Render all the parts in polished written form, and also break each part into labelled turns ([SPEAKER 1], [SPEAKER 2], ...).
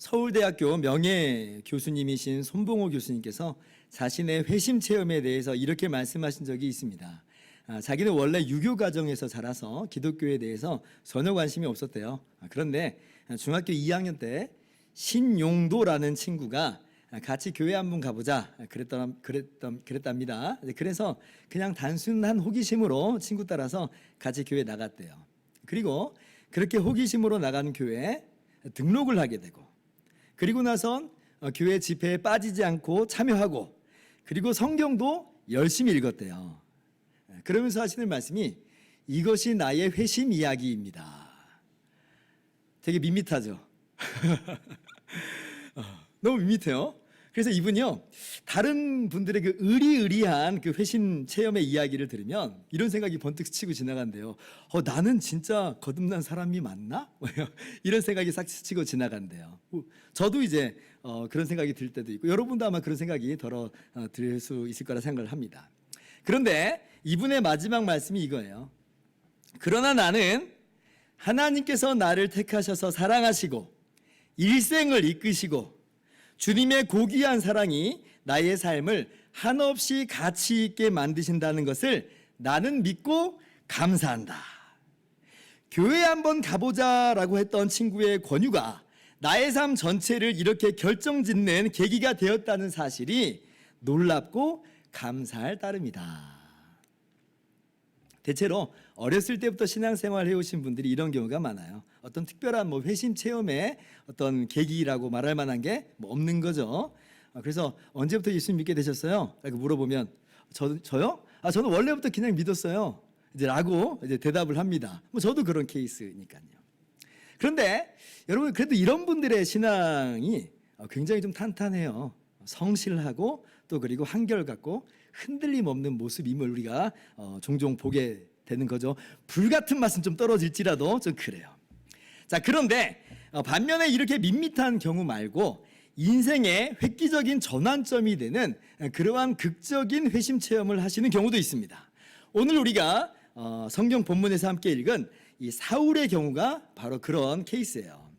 [SPEAKER 1] 서울대학교 명예 교수님이신 손봉호 교수님께서 자신의 회심 체험에 대해서 이렇게 말씀하신 적이 있습니다. 자기는 원래 유교 가정에서 자라서 기독교에 대해서 전혀 관심이 없었대요. 그런데 중학교 2학년 때 신용도라는 친구가 같이 교회 한번 가보자 그랬답니다. 그래서 그냥 단순한 호기심으로 친구 따라서 같이 교회 나갔대요. 그리고 그렇게 호기심으로 나간 교회에 등록을 하게 되고, 그리고 나선 교회 집회에 빠지지 않고 참여하고, 그리고 성경도 열심히 읽었대요. 그러면서 하시는 말씀이 이것이 나의 회심 이야기입니다. 되게 밋밋하죠. 너무 밋밋해요. 그래서 이분이요, 다른 분들의 그 의리의리한 그 회심 체험의 이야기를 들으면 이런 생각이 번뜩 스치고 지나간대요. 나는 진짜 거듭난 사람이 맞나? 이런 생각이 싹 스치고 지나간대요. 저도 이제 그런 생각이 들 때도 있고, 여러분도 아마 그런 생각이 들 수 있을 거라 생각을 합니다. 그런데 이분의 마지막 말씀이 이거예요. 그러나 나는 하나님께서 나를 택하셔서 사랑하시고 일생을 이끄시고 주님의 고귀한 사랑이 나의 삶을 한없이 가치 있게 만드신다는 것을 나는 믿고 감사한다. 교회 한번 가보자라고 했던 친구의 권유가 나의 삶 전체를 이렇게 결정짓는 계기가 되었다는 사실이 놀랍고 감사할 따름이다. 대체로 어렸을 때부터 신앙생활을 해오신 분들이 이런 경우가 많아요. 어떤 특별한 회심 체험의 어떤 계기라고 말할 만한 게 없는 거죠. 그래서 언제부터 예수님 믿게 되셨어요? 라고 물어보면 저요? 저는 원래부터 그냥 믿었어요. 라고 대답을 합니다. 저도 그런 케이스니까요. 그런데 여러분, 그래도 이런 분들의 신앙이 굉장히 좀 탄탄해요. 성실하고 또 그리고 한결같고 흔들림 없는 모습임을 우리가 종종 보게 되는 거죠. 불같은 맛은 좀 떨어질지라도 좀 그래요. 자, 그런데 반면에 이렇게 밋밋한 경우 말고 인생의 획기적인 전환점이 되는 그러한 극적인 회심 체험을 하시는 경우도 있습니다. 오늘 우리가 성경 본문에서 함께 읽은 이 사울의 경우가 바로 그런 케이스예요.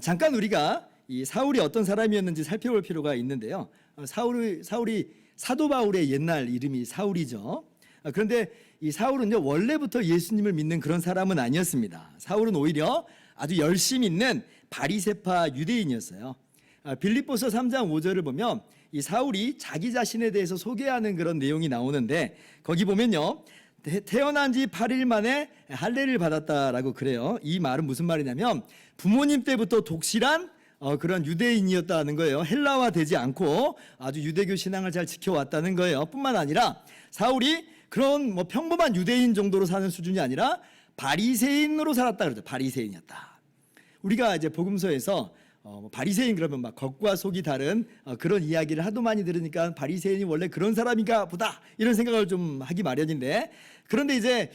[SPEAKER 1] 잠깐 우리가 이 사울이 어떤 사람이었는지 살펴볼 필요가 있는데요. 사울이 사도 바울의 옛날 이름이 사울이죠. 그런데 이 사울은요, 원래부터 예수님을 믿는 그런 사람은 아니었습니다. 사울은 오히려 아주 열심 있는 바리새파 유대인이었어요. 빌립보서 3장 5절을 보면 이 사울이 자기 자신에 대해서 소개하는 그런 내용이 나오는데, 거기 보면요, 태어난 지 8일 만에 할례를 받았다라고 그래요. 이 말은 무슨 말이냐면 부모님 때부터 독실한 그런 유대인이었다는 거예요. 헬라화되지 않고 아주 유대교 신앙을 잘 지켜왔다는 거예요. 뿐만 아니라 사울이 그런 평범한 유대인 정도로 사는 수준이 아니라 바리새인으로 살았다 그러죠. 바리새인이었다. 우리가 이제 복음서에서 바리새인 그러면 막 겉과 속이 다른 그런 이야기를 하도 많이 들으니까 바리새인이 원래 그런 사람인가 보다 이런 생각을 좀 하기 마련인데, 그런데 이제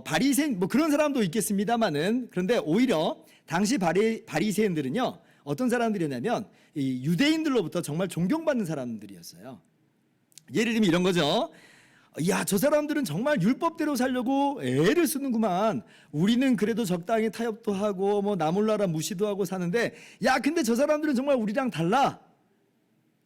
[SPEAKER 1] 바리새인 그런 사람도 있겠습니다만은, 그런데 오히려 당시 바리새인들은요, 어떤 사람들이었냐면 이 유대인들로부터 정말 존경받는 사람들이었어요. 예를 들면 이런 거죠. 야, 저 사람들은 정말 율법대로 살려고 애를 쓰는구만. 우리는 그래도 적당히 타협도 하고 나몰라라 무시도 하고 사는데, 야, 근데 저 사람들은 정말 우리랑 달라.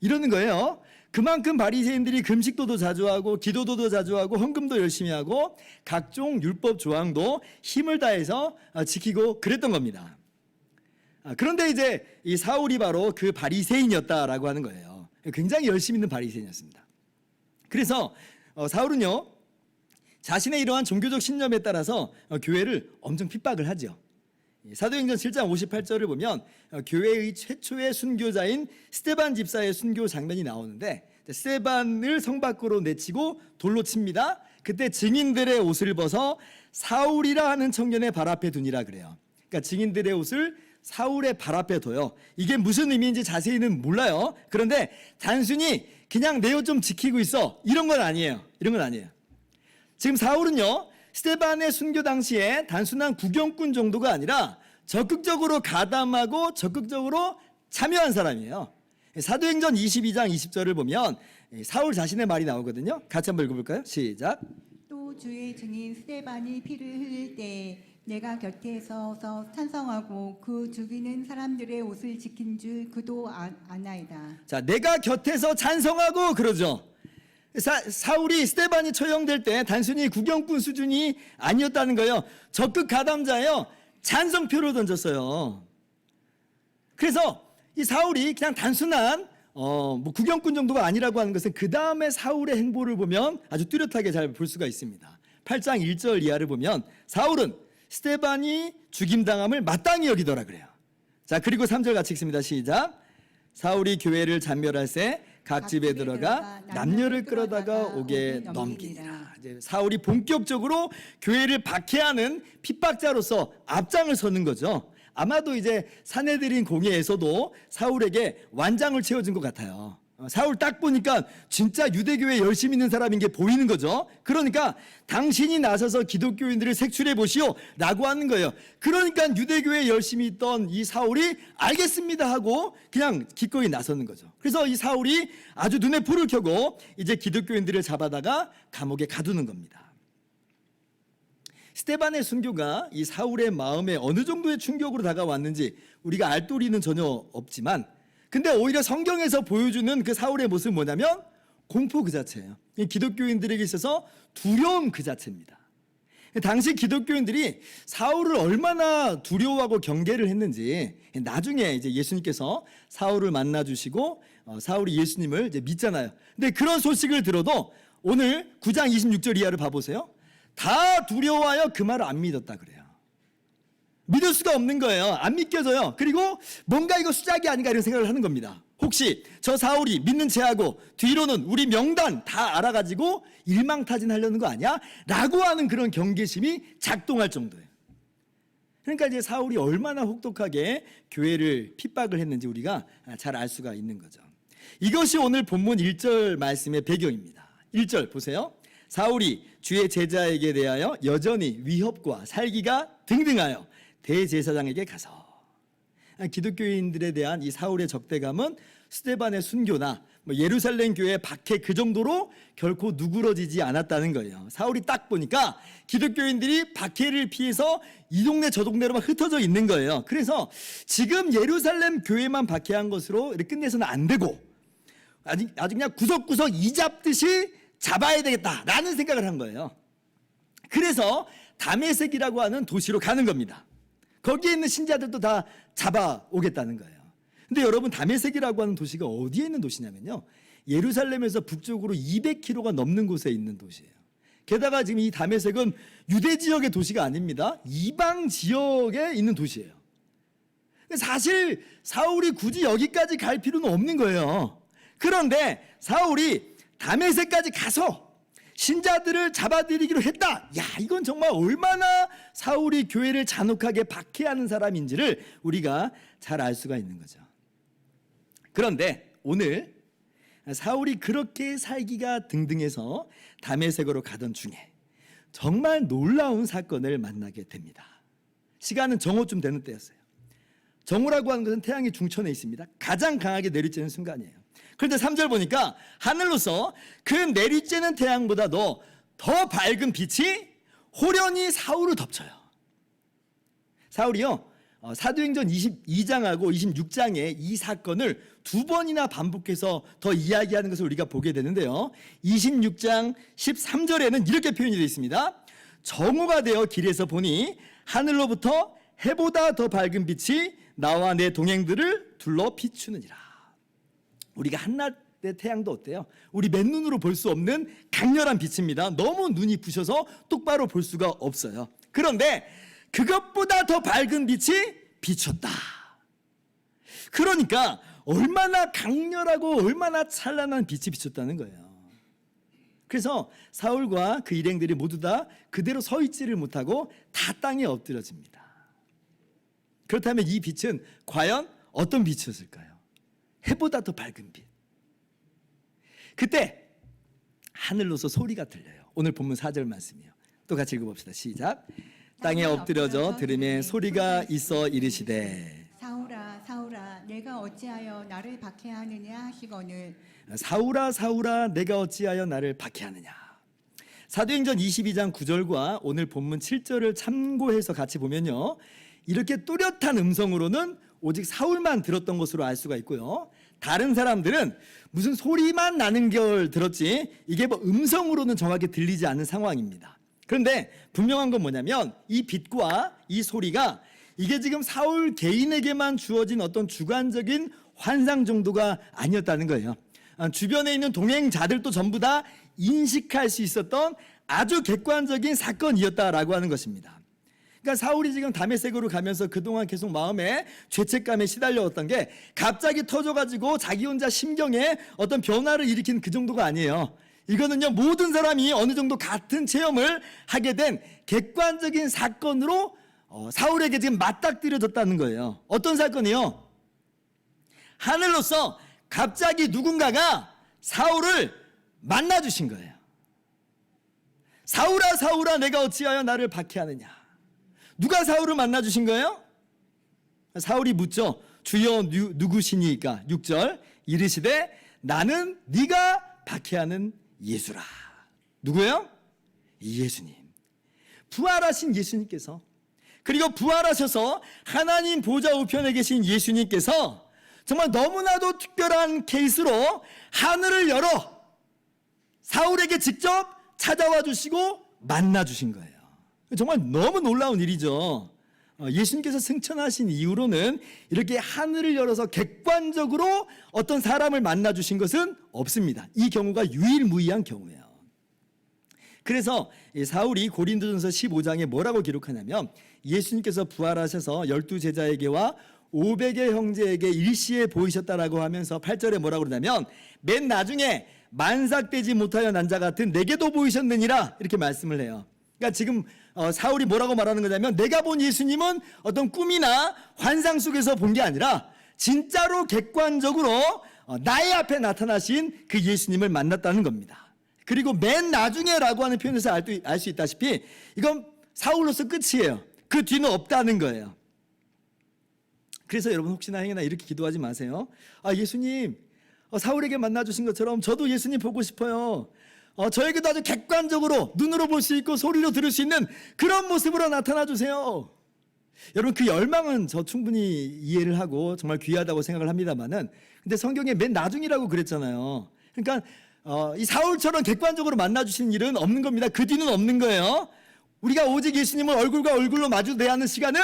[SPEAKER 1] 이러는 거예요. 그만큼 바리새인들이 금식도도 자주 하고 기도도 더 자주 하고 헌금도 열심히 하고 각종 율법 조항도 힘을 다해서 지키고 그랬던 겁니다. 그런데 이제 이 사울이 바로 그 바리새인이었다라고 하는 거예요. 굉장히 열심히 있는 바리새인이었습니다. 그래서 사울은요, 자신의 이러한 종교적 신념에 따라서 교회를 엄청 핍박을 하죠. 사도행전 7장 58절을 보면 교회의 최초의 순교자인 스데반 집사의 순교 장면이 나오는데, 스데반을 성 밖으로 내치고 돌로 칩니다. 그때 증인들의 옷을 벗어 사울이라 하는 청년의 발 앞에 두니라 그래요. 그러니까 증인들의 옷을 사울의 발 앞에 둬요. 이게 무슨 의미인지 자세히는 몰라요. 그런데 단순히 그냥 내 옷 좀 지키고 있어, 이런 건 아니에요. 이런 건 아니에요. 지금 사울은요, 스데반의 순교 당시에 단순한 구경꾼 정도가 아니라 적극적으로 가담하고 적극적으로 참여한 사람이에요. 사도행전 22장 20절을 보면 사울 자신의 말이 나오거든요. 같이 한번 읽어볼까요? 시작.
[SPEAKER 2] 또 주의 증인 스데반이 피를 흘릴 때 내가 곁에 서서 찬성하고 그 죽이는 사람들의 옷을 지킨 줄 그도 아나이다.
[SPEAKER 1] 자, 내가 곁에서 찬성하고 그러죠. 사울이 스데반이 처형될 때 단순히 구경꾼 수준이 아니었다는 거예요. 적극 가담자예요. 찬성표를 던졌어요. 그래서 이 사울이 그냥 단순한 뭐 구경꾼 정도가 아니라고 하는 것은 그 다음에 사울의 행보를 보면 아주 뚜렷하게 잘 볼 수가 있습니다. 8장 1절 이하를 보면 사울은 스데반이 죽임당함을 마땅히 여기더라 그래요. 자, 그리고 3절 같이 읽습니다. 시작. 사울이 교회를 잔멸할 새 각 집에 들어가 남녀를 끌어다가 옥에 넘기니라. 이제 사울이 본격적으로 교회를 박해하는 핍박자로서 앞장을 서는 거죠. 아마도 이제 사내들인 공회에서도 사울에게 완장을 채워준 것 같아요. 사울 딱 보니까 진짜 유대교에 열심히 있는 사람인 게 보이는 거죠. 그러니까 당신이 나서서 기독교인들을 색출해 보시오 라고 하는 거예요. 그러니까 유대교에 열심히 있던 이 사울이 알겠습니다 하고 그냥 기꺼이 나서는 거죠. 그래서 이 사울이 아주 눈에 불을 켜고 이제 기독교인들을 잡아다가 감옥에 가두는 겁니다. 스데반의 순교가 이 사울의 마음에 어느 정도의 충격으로 다가왔는지 우리가 알 도리는 전혀 없지만, 근데 오히려 성경에서 보여주는 그 사울의 모습은 뭐냐면 공포 그 자체예요. 기독교인들에게 있어서 두려움 그 자체입니다. 당시 기독교인들이 사울을 얼마나 두려워하고 경계를 했는지 나중에 이제 예수님께서 사울을 만나 주시고 사울이 예수님을 이제 믿잖아요. 근데 그런 소식을 들어도 오늘 9장 26절 이하를 봐보세요. 다 두려워하여 그 말을 안 믿었다 그래요. 믿을 수가 없는 거예요. 안 믿겨져요. 그리고 뭔가 이거 수작이 아닌가 이런 생각을 하는 겁니다. 혹시 저 사울이 믿는 체하고 뒤로는 우리 명단 다 알아가지고 일망타진하려는 거 아니야? 라고 하는 그런 경계심이 작동할 정도예요. 그러니까 이제 사울이 얼마나 혹독하게 교회를 핍박을 했는지 우리가 잘 알 수가 있는 거죠. 이것이 오늘 본문 1절 말씀의 배경입니다. 1절 보세요. 사울이 주의 제자에게 대하여 여전히 위협과 살기가 등등하여 대제사장에게 가서, 기독교인들에 대한 이 사울의 적대감은 스데반의 순교나 예루살렘 교회 박해 그 정도로 결코 누그러지지 않았다는 거예요. 사울이 딱 보니까 기독교인들이 박해를 피해서 이 동네 저 동네로만 흩어져 있는 거예요. 그래서 지금 예루살렘 교회만 박해한 것으로 이렇게 끝내서는 안 되고 아주 그냥 구석구석 이 잡듯이 잡아야 되겠다라는 생각을 한 거예요. 그래서 다메섹이라고 하는 도시로 가는 겁니다. 거기에 있는 신자들도 다 잡아오겠다는 거예요. 근데 여러분, 다메섹이라고 하는 도시가 어디에 있는 도시냐면요, 예루살렘에서 북쪽으로 200km가 넘는 곳에 있는 도시예요. 게다가 지금 이 다메섹은 유대 지역의 도시가 아닙니다. 이방 지역에 있는 도시예요. 사실 사울이 굳이 여기까지 갈 필요는 없는 거예요. 그런데 사울이 다메섹까지 가서 신자들을 잡아들이기로 했다. 야, 이건 정말 얼마나 사울이 교회를 잔혹하게 박해하는 사람인지를 우리가 잘 알 수가 있는 거죠. 그런데 오늘 사울이 그렇게 살기가 등등해서 다메섹으로 가던 중에 정말 놀라운 사건을 만나게 됩니다. 시간은 정오쯤 되는 때였어요. 정오라고 하는 것은 태양의 중천에 있습니다. 가장 강하게 내리쬐는 순간이에요. 그런데 3절 보니까 하늘로서 그 내리쬐는 태양보다도 더 밝은 빛이 호련히 사울을 덮쳐요. 사울이요, 사도행전 22장하고 26장에 이 사건을 두 번이나 반복해서 더 이야기하는 것을 우리가 보게 되는데요. 26장 13절에는 이렇게 표현이 되어 있습니다. 정오가 되어 길에서 보니 하늘로부터 해보다 더 밝은 빛이 나와 내 동행들을 둘러 비추느니라. 우리가 한낮의 태양도 어때요? 우리 맨눈으로 볼 수 없는 강렬한 빛입니다. 너무 눈이 부셔서 똑바로 볼 수가 없어요. 그런데 그것보다 더 밝은 빛이 비쳤다. 그러니까 얼마나 강렬하고 얼마나 찬란한 빛이 비쳤다는 거예요. 그래서 사울과 그 일행들이 모두 다 그대로 서 있지를 못하고 다 땅에 엎드려집니다. 그렇다면 이 빛은 과연 어떤 빛이었을까요? 해보다 더 밝은 빛. 그때 하늘로서 소리가 들려요. 오늘 본문 4절 말씀이요. 또 같이 읽어봅시다. 시작. 땅에 엎드려져 들으면 소리가 있어 이르시되,
[SPEAKER 2] 사울아 사울아 내가 어찌하여 나를 박해하느냐 하시거늘.
[SPEAKER 1] 사울아 사울아 내가 어찌하여 나를 박해하느냐. 사도행전 22장 9절과 오늘 본문 7절을 참고해서 같이 보면요, 이렇게 또렷한 음성으로는 오직 사울만 들었던 것으로 알 수가 있고요, 다른 사람들은 무슨 소리만 나는 걸 들었지 이게 뭐 음성으로는 정확히 들리지 않는 상황입니다. 그런데 분명한 건 뭐냐면 이 빛과 이 소리가 이게 지금 사울 개인에게만 주어진 어떤 주관적인 환상 정도가 아니었다는 거예요. 주변에 있는 동행자들도 전부 다 인식할 수 있었던 아주 객관적인 사건이었다라고 하는 것입니다. 그러니까 사울이 지금 다메섹으로 가면서 그동안 계속 마음에 죄책감에 시달려왔던 게 갑자기 터져가지고 자기 혼자 심경에 어떤 변화를 일으킨 그 정도가 아니에요. 이거는요, 모든 사람이 어느 정도 같은 체험을 하게 된 객관적인 사건으로 사울에게 지금 맞닥뜨려졌다는 거예요. 어떤 사건이요? 하늘로서 갑자기 누군가가 사울을 만나주신 거예요. 사울아 사울아 내가 어찌하여 나를 박해하느냐. 누가 사울을 만나주신 거예요? 사울이 묻죠. 주여 누구시니까. 6절 이르시되 나는 네가 박해하는 예수라. 누구예요? 예수님. 부활하신 예수님께서, 그리고 부활하셔서 하나님 보좌 우편에 계신 예수님께서 정말 너무나도 특별한 케이스로 하늘을 열어 사울에게 직접 찾아와 주시고 만나 주신 거예요. 정말 너무 놀라운 일이죠. 예수님께서 승천하신 이후로는 이렇게 하늘을 열어서 객관적으로 어떤 사람을 만나 주신 것은 없습니다. 이 경우가 유일무이한 경우예요. 그래서 사울이 고린도전서 15장에 뭐라고 기록하냐면 예수님께서 부활하셔서 12제자에게와 500의 형제에게 일시에 보이셨다라고 하면서 8절에 뭐라고 그러냐면 맨 나중에 만삭되지 못하여 난 자 같은 내게도 보이셨느니라 이렇게 말씀을 해요. 그러니까 지금 사울이 뭐라고 말하는 거냐면 내가 본 예수님은 어떤 꿈이나 환상 속에서 본 게 아니라 진짜로 객관적으로 나의 앞에 나타나신 그 예수님을 만났다는 겁니다. 그리고 맨 나중에라고 하는 표현에서 알 수 있다시피 이건 사울로서 끝이에요. 그 뒤는 없다는 거예요. 그래서 여러분 혹시나 행여나 이렇게 기도하지 마세요. 예수님, 사울에게 만나주신 것처럼 저도 예수님 보고 싶어요. 저에게도 아주 객관적으로 눈으로 볼 수 있고 소리로 들을 수 있는 그런 모습으로 나타나 주세요. 여러분 그 열망은 저 충분히 이해를 하고 정말 귀하다고 생각을 합니다만은, 근데 성경에 맨 나중이라고 그랬잖아요. 그러니까 이 사울처럼 객관적으로 만나 주시는 일은 없는 겁니다. 그 뒤는 없는 거예요. 우리가 오직 예수님을 얼굴과 얼굴로 마주대야 하는 시간은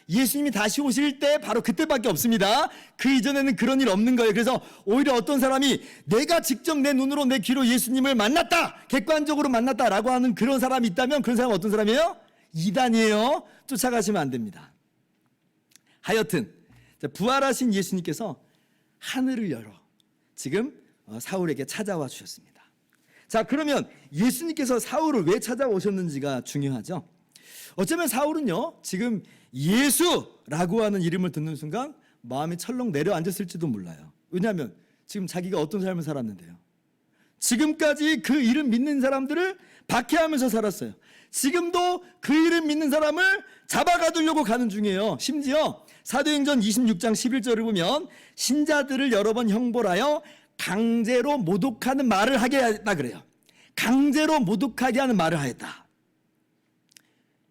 [SPEAKER 1] 예수님이 다시 오실 때 바로 그때밖에 없습니다. 그 이전에는 그런 일 없는 거예요. 그래서 오히려 어떤 사람이 내가 직접 내 눈으로 내 귀로 예수님을 만났다, 객관적으로 만났다라고 하는 그런 사람이 있다면 그런 사람은 어떤 사람이에요? 이단이에요. 쫓아가시면 안 됩니다. 하여튼 부활하신 예수님께서 하늘을 열어 지금 사울에게 찾아와 주셨습니다. 자, 그러면 예수님께서 사울을 왜 찾아오셨는지가 중요하죠. 어쩌면 사울은요 지금 예수라고 하는 이름을 듣는 순간 마음이 철렁 내려앉았을지도 몰라요. 왜냐하면 지금 자기가 어떤 삶을 살았는데요. 지금까지 그 이름 믿는 사람들을 박해하면서 살았어요. 지금도 그 이름 믿는 사람을 잡아가두려고 가는 중이에요. 심지어 사도행전 26장 11절을 보면 신자들을 여러 번 형벌하여 강제로 모독하는 말을 하게 했다 그래요. 강제로 모독하게 하는 말을 하였다.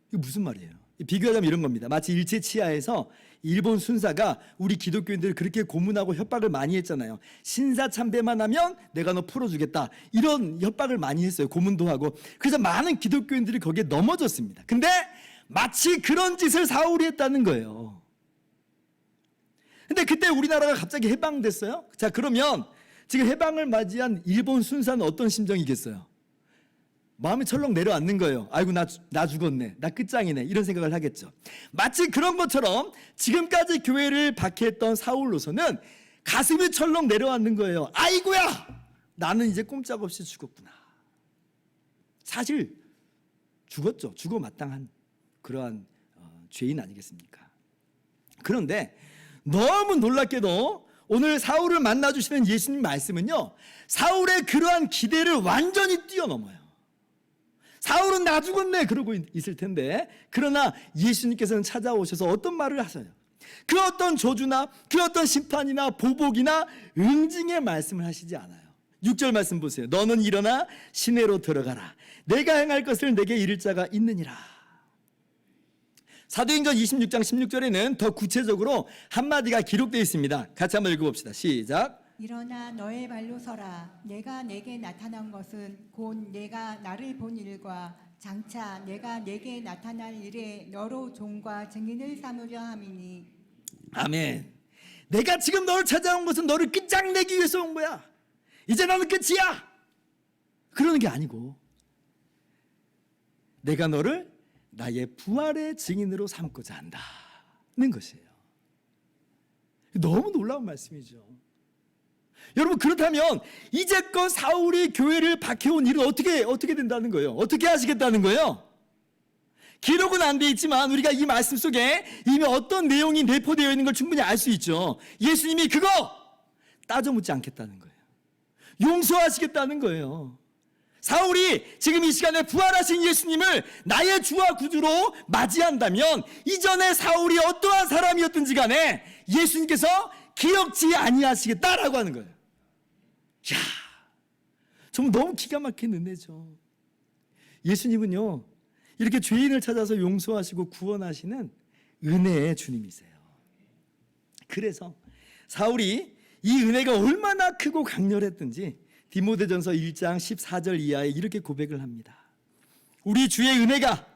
[SPEAKER 1] 이게 무슨 말이에요? 비교하자면 이런 겁니다. 마치 일제치하에서 일본 순사가 우리 기독교인들을 그렇게 고문하고 협박을 많이 했잖아요. 신사 참배만 하면 내가 너 풀어주겠다, 이런 협박을 많이 했어요. 고문도 하고. 그래서 많은 기독교인들이 거기에 넘어졌습니다. 근데 마치 그런 짓을 사울이 했다는 거예요. 근데 그때 우리나라가 갑자기 해방됐어요. 자, 그러면 지금 해방을 맞이한 일본 순사는 어떤 심정이겠어요? 마음이 철렁 내려앉는 거예요. 아이고 나 죽었네, 나 끝장이네, 이런 생각을 하겠죠. 마치 그런 것처럼 지금까지 교회를 박해했던 사울로서는 가슴이 철렁 내려앉는 거예요. 아이고야, 나는 이제 꼼짝없이 죽었구나. 사실 죽었죠. 죽어 마땅한 그러한 죄인 아니겠습니까? 그런데 너무 놀랍게도 오늘 사울을 만나주시는 예수님 말씀은요, 사울의 그러한 기대를 완전히 뛰어넘어요. 사울은 나 죽었네 그러고 있을 텐데, 그러나 예수님께서는 찾아오셔서 어떤 말을 하세요? 그 어떤 저주나 그 어떤 심판이나 보복이나 응징의 말씀을 하시지 않아요. 6절 말씀 보세요. 너는 일어나 시내로 들어가라. 내가 행할 것을 내게 이를 자가 있느니라. 사도행전 26장 16절에는 더 구체적으로 한마디가 기록되어 있습니다. 같이 한번 읽어봅시다. 시작.
[SPEAKER 2] 일어나 너의 발로 서라. 내가 내게 나타난 것은 곧 내가 나를 본 일과 장차 내가 내게 나타날 일에 너로 종과 증인을 삼으려 함이니.
[SPEAKER 1] 아멘. 내가 지금 너를 찾아온 것은 너를 끝장내기 위해서 온 거야. 이제 너는 끝이야. 그러는 게 아니고 내가 너를 나의 부활의 증인으로 삼고자 한다는 것이에요. 너무 놀라운 말씀이죠. 여러분, 그렇다면 이제껏 사울이 교회를 박해온 일은 어떻게 된다는 거예요? 어떻게 하시겠다는 거예요? 기록은 안 돼 있지만 우리가 이 말씀 속에 이미 어떤 내용이 내포되어 있는 걸 충분히 알 수 있죠. 예수님이 그거 따져 묻지 않겠다는 거예요. 용서하시겠다는 거예요. 사울이 지금 이 시간에 부활하신 예수님을 나의 주와 구주로 맞이한다면 이전에 사울이 어떠한 사람이었든지 간에 예수님께서 기억지 아니하시겠다라고 하는 거예요. 이야, 정말 너무 기가 막힌 은혜죠. 예수님은요, 이렇게 죄인을 찾아서 용서하시고 구원하시는 은혜의 주님이세요. 그래서 사울이 이 은혜가 얼마나 크고 강렬했든지 디모데전서 1장 14절 이하에 이렇게 고백을 합니다. 우리 주의 은혜가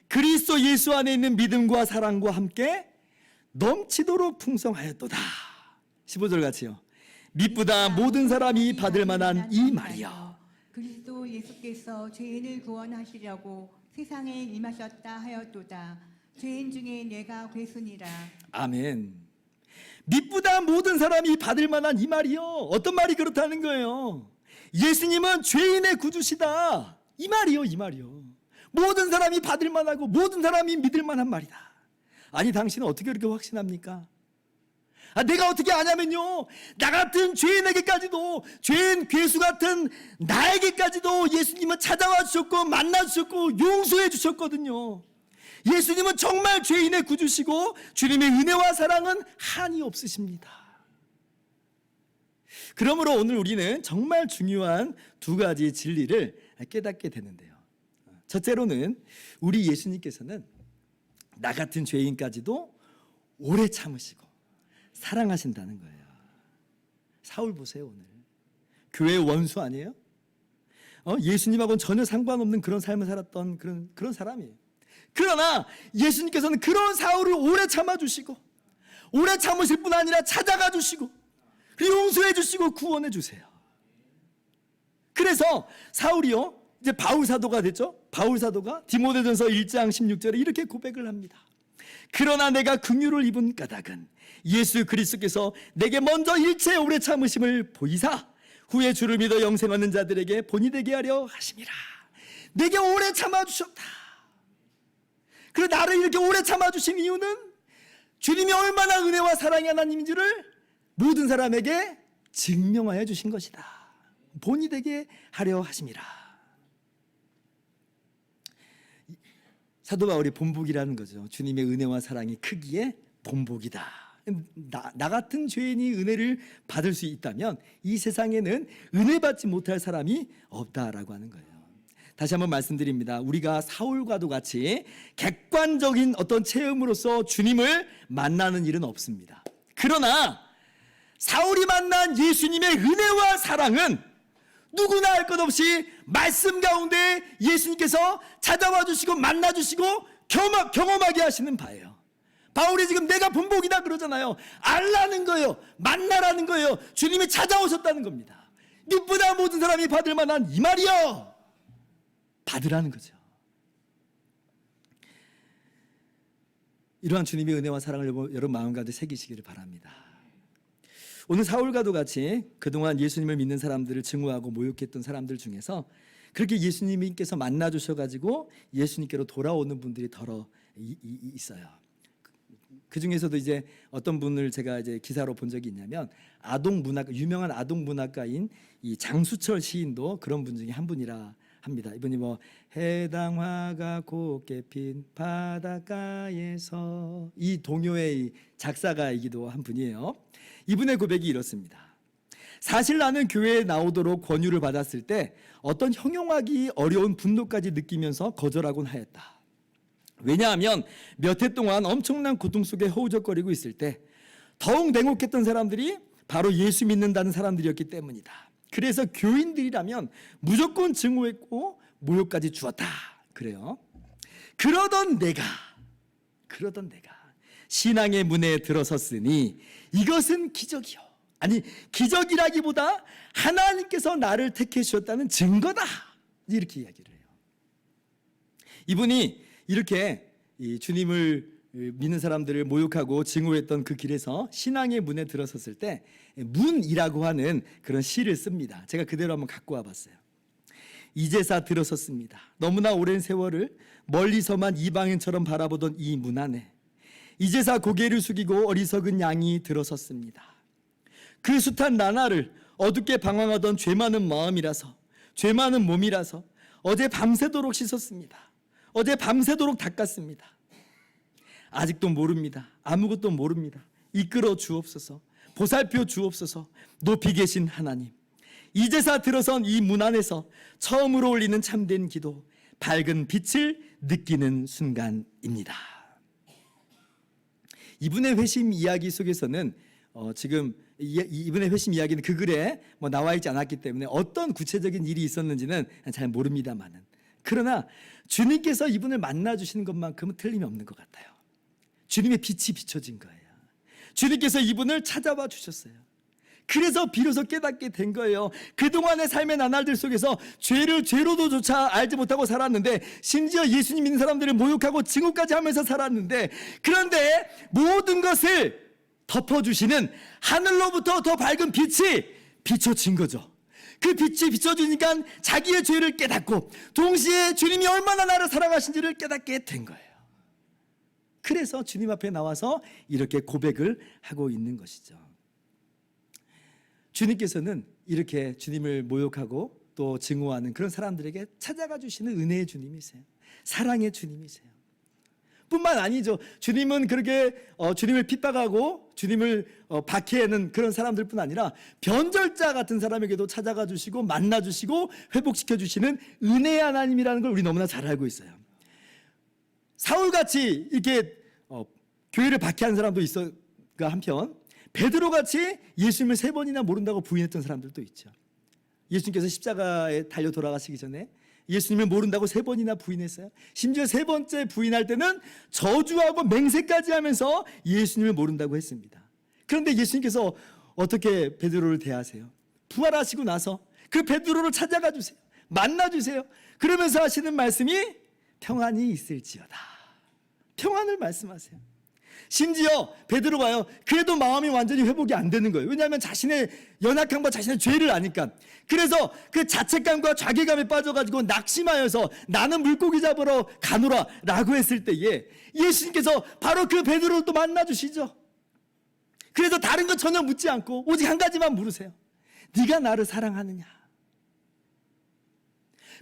[SPEAKER 1] 그리스도 예수 안에 있는 믿음과 사랑과 함께 넘치도록 풍성하였도다. 15절 같이요. 미쁘다 모든 사람이 받을 만한 이 말이여.
[SPEAKER 2] 그리스도 예수께서 죄인을 구원하시려고 세상에 임하셨다 하였도다. 죄인 중에 내가 괴순이라.
[SPEAKER 1] 아멘. 미쁘다 모든 사람이 받을 만한 이 말이요. 어떤 말이 그렇다는 거예요? 예수님은 죄인의 구주시다. 이 말이요, 이 말이요. 모든 사람이 받을 만하고 모든 사람이 믿을 만한 말이다. 아니, 당신은 어떻게 그렇게 확신합니까? 내가 어떻게 아냐면요, 나 같은 죄인에게까지도, 죄인 괴수 같은 나에게까지도 예수님은 찾아와 주셨고 만나 주셨고 용서해 주셨거든요. 예수님은 정말 죄인의 구주시고 주님의 은혜와 사랑은 한이 없으십니다. 그러므로 오늘 우리는 정말 중요한 두 가지 진리를 깨닫게 되는데요. 첫째로는 우리 예수님께서는 나 같은 죄인까지도 오래 참으시고 사랑하신다는 거예요. 사울 보세요. 오늘 교회의 원수 아니에요? 예수님하고는 전혀 상관없는 그런 삶을 살았던 그런 사람이에요. 그러나 예수님께서는 그런 사울을 오래 참아주시고 오래 참으실 뿐 아니라 찾아가 주시고 용서해 주시고 구원해 주세요. 그래서 사울이요, 이제 바울 사도가 됐죠. 바울 사도가 디모데전서 1장 16절에 이렇게 고백을 합니다. 그러나 내가 긍휼을 입은 까닭은 예수 그리스도께서 내게 먼저 일체 오래 참으심을 보이사 후에 주를 믿어 영생 얻는 자들에게 본이 되게 하려 하심이라. 내게 오래 참아주셨다. 그리고 나를 이렇게 오래 참아주신 이유는 주님이 얼마나 은혜와 사랑의 하나님인지를 모든 사람에게 증명하여 주신 것이다. 본이 되게 하려 하심이라. 사도 바울이 본보기라는 거죠. 주님의 은혜와 사랑이 크기에 본보기다. 나 같은 죄인이 은혜를 받을 수 있다면 이 세상에는 은혜 받지 못할 사람이 없다라고 하는 거예요. 다시 한번 말씀드립니다. 우리가 사울과도 같이 객관적인 어떤 체험으로서 주님을 만나는 일은 없습니다. 그러나 사울이 만난 예수님의 은혜와 사랑은 누구나 할 것 없이 말씀 가운데 예수님께서 찾아와 주시고 만나 주시고 경험하게 하시는 바예요. 바울이 지금 내가 본보기다 그러잖아요. 알라는 거예요. 만나라는 거예요. 주님이 찾아오셨다는 겁니다. 미쁘다 모든 사람이 받을 만한 이 말이요. 받으라는 거죠. 이러한 주님의 은혜와 사랑을 여러분 마음 가운데 새기시기를 바랍니다. 오늘 사울과도 같이 그동안 예수님을 믿는 사람들을 증오하고 모욕했던 사람들 중에서 그렇게 예수님께서 만나 주셔가지고 예수님께로 돌아오는 분들이 더러 있어요. 그 중에서도 이제 어떤 분을 제가 이제 기사로 본 적이 있냐면 유명한 아동 문학가인 이 장수철 시인도 그런 분 중에 한 분이라 합니다. 이분이 뭐 해당화가 곱게 핀 바닷가에서 이 동요의 작사가이기도 한 분이에요. 이분의 고백이 이렇습니다. 사실 나는 교회에 나오도록 권유를 받았을 때 어떤 형용하기 어려운 분노까지 느끼면서 거절하곤 하였다. 왜냐하면 몇 해 동안 엄청난 고통 속에 허우적거리고 있을 때 더욱 냉혹했던 사람들이 바로 예수 믿는다는 사람들이었기 때문이다. 그래서 교인들이라면 무조건 증오했고 모욕까지 주었다. 그래요. 그러던 내가 신앙의 문에 들어섰으니 이것은 기적이요. 아니, 기적이라기보다 하나님께서 나를 택해 주셨다는 증거다. 이렇게 이야기를 해요. 이분이 이렇게 이 주님을 믿는 사람들을 모욕하고 증오했던 그 길에서 신앙의 문에 들어섰을 때 문이라고 하는 그런 시를 씁니다. 제가 그대로 한번 갖고 와봤어요. 이제사 들어섰습니다. 너무나 오랜 세월을 멀리서만 이방인처럼 바라보던 이 문 안에 이제사 고개를 숙이고 어리석은 양이 들어섰습니다. 그 숱한 나날을 어둡게 방황하던 죄 많은 마음이라서, 죄 많은 몸이라서 어제 밤새도록 씻었습니다. 어제 밤새도록 닦았습니다. 아직도 모릅니다. 아무것도 모릅니다. 이끌어 주옵소서, 보살펴 주옵소서. 높이 계신 하나님, 이제사 들어선 이 문 안에서 처음으로 올리는 참된 기도, 밝은 빛을 느끼는 순간입니다. 이분의 회심 이야기 속에서는 지금 이분의 회심 이야기는 그 글에 나와 있지 않았기 때문에 어떤 구체적인 일이 있었는지는 잘 모릅니다만은, 그러나 주님께서 이분을 만나주시는 것만큼은 틀림이 없는 것 같아요. 주님의 빛이 비춰진 거예요. 주님께서 이분을 찾아와 주셨어요. 그래서 비로소 깨닫게 된 거예요. 그동안의 삶의 나날들 속에서 죄를 죄로도조차 알지 못하고 살았는데, 심지어 예수님 믿는 사람들을 모욕하고 증오까지 하면서 살았는데, 그런데 모든 것을 덮어주시는 하늘로부터 더 밝은 빛이 비춰진 거죠. 그 빛이 비춰주니까 자기의 죄를 깨닫고 동시에 주님이 얼마나 나를 사랑하신지를 깨닫게 된 거예요. 그래서 주님 앞에 나와서 이렇게 고백을 하고 있는 것이죠. 주님께서는 이렇게 주님을 모욕하고 또 증오하는 그런 사람들에게 찾아가 주시는 은혜의 주님이세요. 사랑의 주님이세요. 뿐만 아니죠. 주님은 그렇게 주님을 핍박하고 주님을 박해하는 그런 사람들뿐 아니라 변절자 같은 사람에게도 찾아가 주시고 만나 주시고 회복시켜 주시는 은혜의 하나님이라는 걸 우리 너무나 잘 알고 있어요. 사울같이 이렇게 교회를 박해하는 사람도 있어가 한편, 베드로같이 예수님을 3번이나 모른다고 부인했던 사람들도 있죠. 예수님께서 십자가에 달려 돌아가시기 전에 예수님을 모른다고 3번이나 부인했어요. 심지어 3번째 부인할 때는 저주하고 맹세까지 하면서 예수님을 모른다고 했습니다. 그런데 예수님께서 어떻게 베드로를 대하세요? 부활하시고 나서 그 베드로를 찾아가 주세요. 만나 주세요. 그러면서 하시는 말씀이 평안이 있을지어다. 평안을 말씀하세요. 심지어 베드로가요, 그래도 마음이 완전히 회복이 안 되는 거예요. 왜냐하면 자신의 연약함과 자신의 죄를 아니까. 그래서 그 자책감과 자괴감에 빠져가지고 낙심하여서 나는 물고기 잡으러 가노라 라고 했을 때에 예수님께서 바로 그 베드로를 또 만나주시죠. 그래서 다른 것 전혀 묻지 않고 오직 한 가지만 물으세요. 네가 나를 사랑하느냐?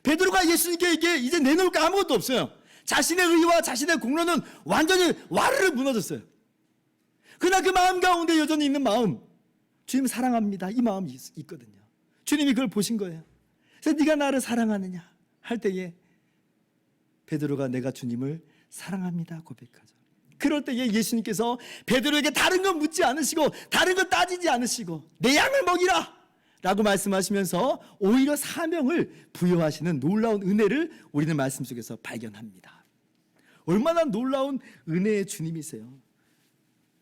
[SPEAKER 1] 베드로가 예수님께 이제 내놓을 거 아무것도 없어요. 자신의 의와 자신의 공로는 완전히 와르르 무너졌어요. 그러나 그 마음 가운데 여전히 있는 마음, 주님 사랑합니다, 이 마음이 있거든요. 주님이 그걸 보신 거예요. 그래서 네가 나를 사랑하느냐 할 때에 베드로가 내가 주님을 사랑합니다 고백하죠. 그럴 때에 예수님께서 베드로에게 다른 건 묻지 않으시고 다른 건 따지지 않으시고 내 양을 먹이라 라고 말씀하시면서 오히려 사명을 부여하시는 놀라운 은혜를 우리는 말씀 속에서 발견합니다. 얼마나 놀라운 은혜의 주님이세요.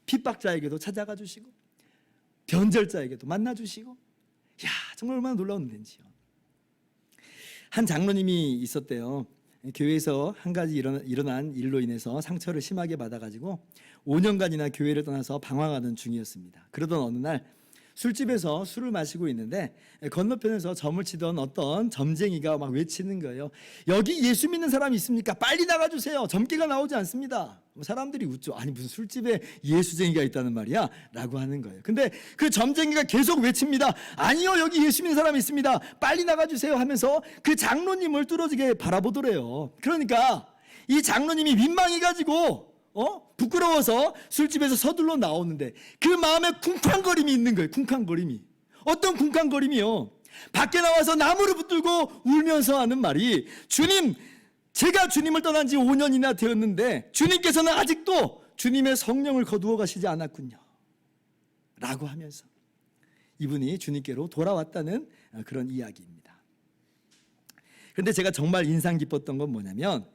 [SPEAKER 1] 핍박자에게도 찾아가 주시고 변절자에게도 만나 주시고, 야, 정말 얼마나 놀라운 은혜인지요. 한 장로님이 있었대요. 교회에서 한 가지 일어난 일로 인해서 상처를 심하게 받아가지고 5년간이나 교회를 떠나서 방황하던 중이었습니다. 그러던 어느 날 술집에서 술을 마시고 있는데 건너편에서 점을 치던 어떤 점쟁이가 막 외치는 거예요. 여기 예수 믿는 사람이 있습니까? 빨리 나가주세요. 점괘가 나오지 않습니다. 사람들이 웃죠. 아니 무슨 술집에 예수쟁이가 있다는 말이야? 라고 하는 거예요. 근데 그 점쟁이가 계속 외칩니다. 아니요, 여기 예수 믿는 사람이 있습니다. 빨리 나가주세요 하면서 그 장로님을 뚫어지게 바라보더래요. 그러니까 이 장로님이 민망해가지고 부끄러워서 술집에서 서둘러 나오는데 그 마음에 쿵쾅거림이 있는 거예요. 쿵쾅거림이. 어떤 쿵쾅거림이요. 밖에 나와서 나무를 붙들고 울면서 하는 말이 주님, 제가 주님을 떠난 지 5년이나 되었는데 주님께서는 아직도 주님의 성령을 거두어 가시지 않았군요. 라고 하면서 이분이 주님께로 돌아왔다는 그런 이야기입니다. 그런데 제가 정말 인상 깊었던 건 뭐냐면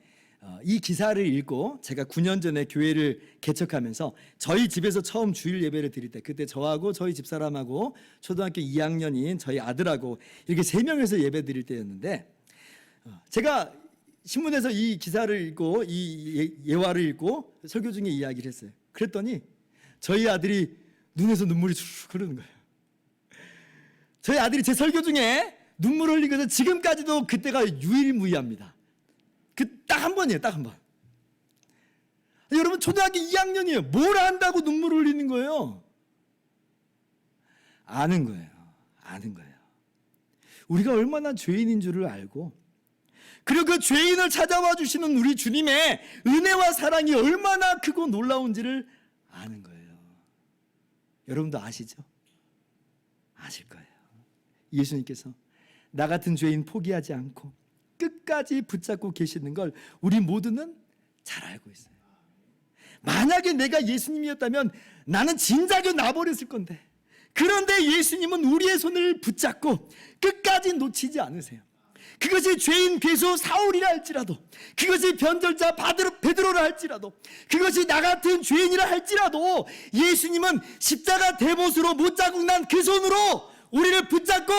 [SPEAKER 1] 이 기사를 읽고 제가 9년 전에 교회를 개척하면서 저희 집에서 처음 주일 예배를 드릴 때 그때 저하고 저희 집사람하고 초등학교 2학년인 저희 아들하고 이렇게 3명에서 예배 드릴 때였는데 제가 신문에서 이 기사를 읽고 이 예화를 읽고 설교 중에 이야기를 했어요. 그랬더니 저희 아들이 눈에서 눈물이 쭉 흐르는 거예요. 저희 아들이 제 설교 중에 눈물을 흘리면서 지금까지도 그때가 유일무이합니다. 딱 한 번이에요. 딱 한 번. 여러분 초등학교 2학년이에요. 뭘 안다고 눈물을 흘리는 거예요? 아는 거예요. 아는 거예요. 우리가 얼마나 죄인인 줄을 알고 그리고 그 죄인을 찾아와 주시는 우리 주님의 은혜와 사랑이 얼마나 크고 놀라운지를 아는 거예요. 여러분도 아시죠? 아실 거예요. 예수님께서 나 같은 죄인 포기하지 않고 끝까지 붙잡고 계시는 걸 우리 모두는 잘 알고 있어요. 만약에 내가 예수님이었다면 나는 진작에 놔버렸을 건데 그런데 예수님은 우리의 손을 붙잡고 끝까지 놓치지 않으세요. 그것이 죄인 괴수 사울이라 할지라도 그것이 변절자 베드로라 할지라도 그것이 나 같은 죄인이라 할지라도 예수님은 십자가 대못으로 못 자국 난 그 손으로 우리를 붙잡고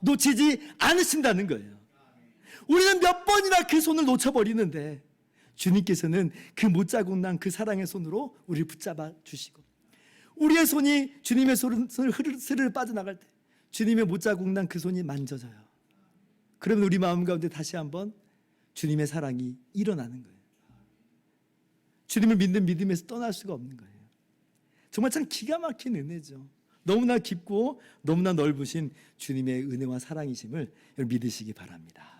[SPEAKER 1] 놓치지 않으신다는 거예요. 우리는 몇 번이나 그 손을 놓쳐버리는데 주님께서는 그 못 자국 난 그 사랑의 손으로 우리를 붙잡아 주시고 우리의 손이 주님의 손을 스르르 빠져나갈 때 주님의 못 자국 난 그 손이 만져져요. 그러면 우리 마음 가운데 다시 한번 주님의 사랑이 일어나는 거예요. 주님을 믿는 믿음에서 떠날 수가 없는 거예요. 정말 참 기가 막힌 은혜죠. 너무나 깊고 너무나 넓으신 주님의 은혜와 사랑이심을 믿으시기 바랍니다.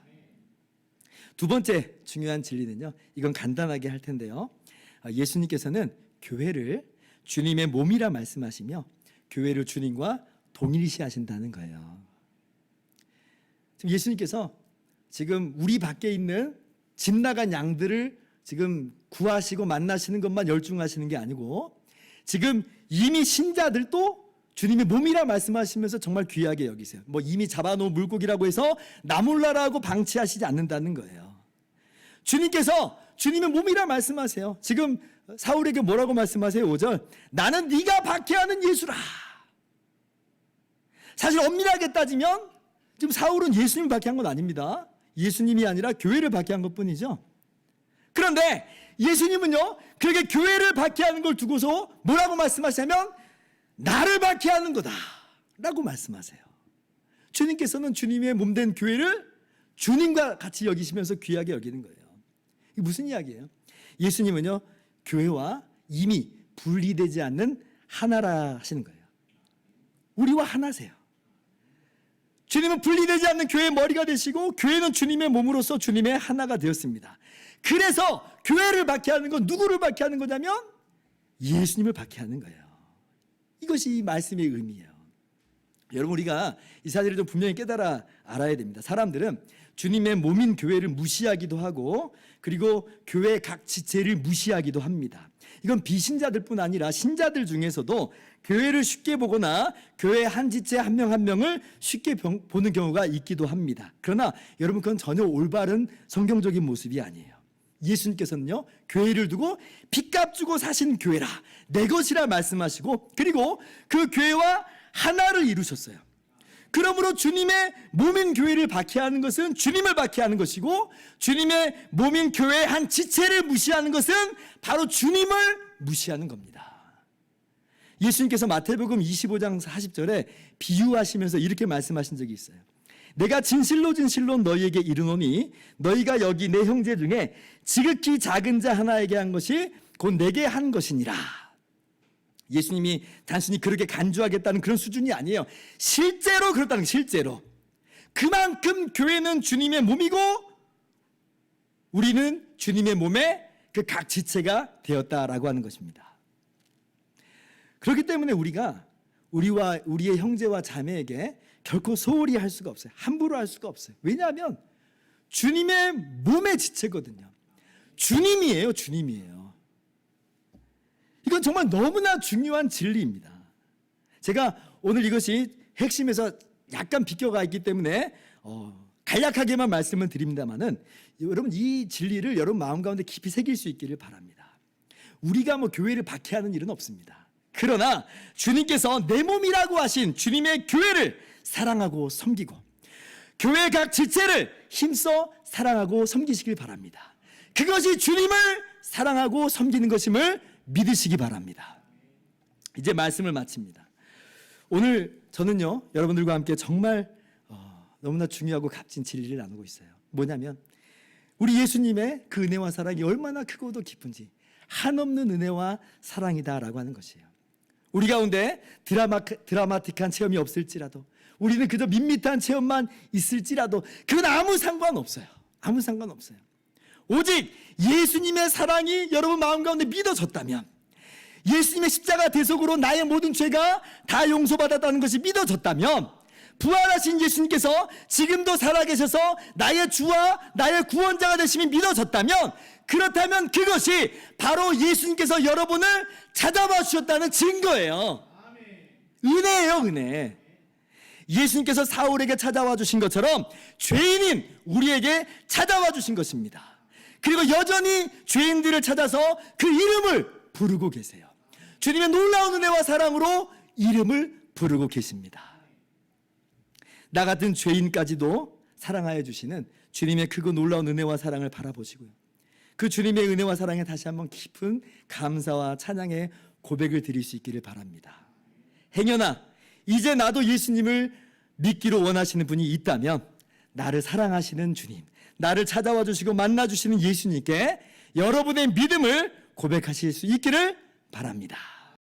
[SPEAKER 1] 두 번째 중요한 진리는요. 이건 간단하게 할 텐데요. 예수님께서는 교회를 주님의 몸이라 말씀하시며 교회를 주님과 동일시하신다는 거예요. 지금 예수님께서 지금 우리 밖에 있는 집 나간 양들을 지금 구하시고 만나시는 것만 열중하시는 게 아니고 지금 이미 신자들도 주님의 몸이라 말씀하시면서 정말 귀하게 여기세요. 뭐 이미 잡아놓은 물고기라고 해서 나 몰라라고 방치하시지 않는다는 거예요. 주님께서 주님의 몸이라 말씀하세요. 지금 사울에게 뭐라고 말씀하세요? 5절 나는 네가 박해하는 예수라. 사실 엄밀하게 따지면 지금 사울은 예수님을 박해한 건 아닙니다. 예수님이 아니라 교회를 박해한 것뿐이죠. 그런데 예수님은요 그렇게 교회를 박해하는 걸 두고서 뭐라고 말씀하시냐면 나를 박해하는 거다 라고 말씀하세요. 주님께서는 주님의 몸된 교회를 주님과 같이 여기시면서 귀하게 여기는 거예요. 이게 무슨 이야기예요? 예수님은요 교회와 이미 분리되지 않는 하나라 하시는 거예요. 우리와 하나세요. 주님은 분리되지 않는 교회의 머리가 되시고 교회는 주님의 몸으로서 주님의 하나가 되었습니다. 그래서 교회를 박해하는 건 누구를 박해하는 거냐면 예수님을 박해하는 거예요. 이것이 이 말씀의 의미예요. 여러분 우리가 이 사실을 좀 분명히 깨달아 알아야 됩니다. 사람들은 주님의 몸인 교회를 무시하기도 하고 그리고 교회의 각 지체를 무시하기도 합니다. 이건 비신자들뿐 아니라 신자들 중에서도 교회를 쉽게 보거나 교회 한 지체 한 명 한 명을 쉽게 보는 경우가 있기도 합니다. 그러나 여러분 그건 전혀 올바른 성경적인 모습이 아니에요. 예수님께서는요 교회를 두고 빚값 주고 사신 교회라 내 것이라 말씀하시고 그리고 그 교회와 하나를 이루셨어요. 그러므로 주님의 몸인 교회를 박해하는 것은 주님을 박해하는 것이고 주님의 몸인 교회의 한 지체를 무시하는 것은 바로 주님을 무시하는 겁니다. 예수님께서 마태복음 25장 40절에 비유하시면서 이렇게 말씀하신 적이 있어요. 내가 진실로 진실로 너희에게 이르노니 너희가 여기 내 형제 중에 지극히 작은 자 하나에게 한 것이 곧 내게 한 것이니라. 예수님이 단순히 그렇게 간주하겠다는 그런 수준이 아니에요. 실제로 그렇다는 거예요. 실제로. 그만큼 교회는 주님의 몸이고 우리는 주님의 몸의 그 각 지체가 되었다라고 하는 것입니다. 그렇기 때문에 우리가 우리와 우리의 형제와 자매에게 결코 소홀히 할 수가 없어요. 함부로 할 수가 없어요. 왜냐하면 주님의 몸의 지체거든요. 주님이에요, 주님이에요. 이건 정말 너무나 중요한 진리입니다. 제가 오늘 이것이 핵심에서 약간 비껴가 있기 때문에 간략하게만 말씀을 드립니다만은 여러분 이 진리를 여러분 마음 가운데 깊이 새길 수 있기를 바랍니다. 우리가 뭐 교회를 박해하는 일은 없습니다. 그러나 주님께서 내 몸이라고 하신 주님의 교회를 사랑하고 섬기고 교회 각 지체를 힘써 사랑하고 섬기시길 바랍니다. 그것이 주님을 사랑하고 섬기는 것임을 믿으시기 바랍니다. 이제 말씀을 마칩니다. 오늘 저는요 여러분들과 함께 정말 너무나 중요하고 값진 진리를 나누고 있어요. 뭐냐면 우리 예수님의 그 은혜와 사랑이 얼마나 크고도 깊은지 한없는 은혜와 사랑이다라고 하는 것이에요. 우리 가운데 드라마틱한 체험이 없을지라도 우리는 그저 밋밋한 체험만 있을지라도 그건 아무 상관없어요. 아무 상관없어요. 오직 예수님의 사랑이 여러분 마음 가운데 믿어졌다면 예수님의 십자가 대속으로 나의 모든 죄가 다 용서받았다는 것이 믿어졌다면 부활하신 예수님께서 지금도 살아계셔서 나의 주와 나의 구원자가 되심이 믿어졌다면 그렇다면 그것이 바로 예수님께서 여러분을 찾아와 주셨다는 증거예요. 은혜예요, 은혜. 예수님께서 사울에게 찾아와 주신 것처럼 죄인인 우리에게 찾아와 주신 것입니다. 그리고 여전히 죄인들을 찾아서 그 이름을 부르고 계세요. 주님의 놀라운 은혜와 사랑으로 이름을 부르고 계십니다. 나 같은 죄인까지도 사랑하여 주시는 주님의 크고 놀라운 은혜와 사랑을 바라보시고요. 그 주님의 은혜와 사랑에 다시 한번 깊은 감사와 찬양의 고백을 드릴 수 있기를 바랍니다. 행여나 이제 나도 예수님을 믿기로 원하시는 분이 있다면 나를 사랑하시는 주님, 나를 찾아와 주시고 만나 주시는 예수님께 여러분의 믿음을 고백하실 수 있기를 바랍니다.